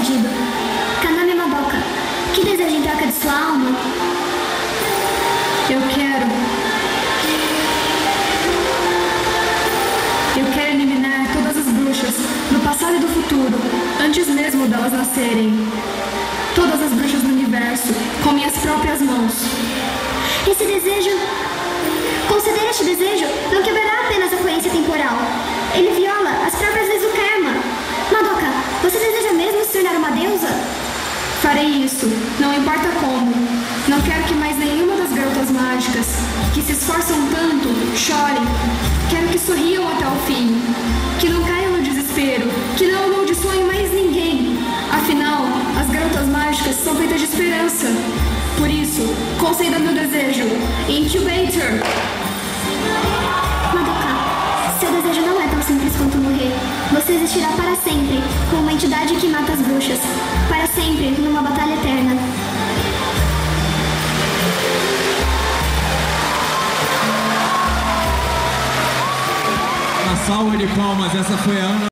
pedido. Kaname Madoka, que deseja em troca de sua alma? Eu quero eliminar todas as bruxas, do passado e do futuro, antes mesmo delas nascerem. Todas as bruxas do universo, com minhas próprias mãos. Esse desejo... Conceder este desejo não quebrará apenas a coerência temporal. Ele viola as próprias leis do karma. Madoka, você deseja mesmo se tornar uma deusa? Farei isso, não importa como. Não quero que mais nenhuma das garotas mágicas, que se esforçam tanto, chorem. Quero que sorriam até o fim. Que não caiam no desespero. Que não amaldiçoem mais ninguém. Afinal, as garotas mágicas são feitas de esperança. Por isso, conceda meu desejo. Incubator! Madoka, seu desejo não é tão simples quanto morrer. Você existirá para sempre, como uma entidade que mata as bruxas. Para sempre, numa batalha eterna. Uma salva de palmas, essa foi a Ana.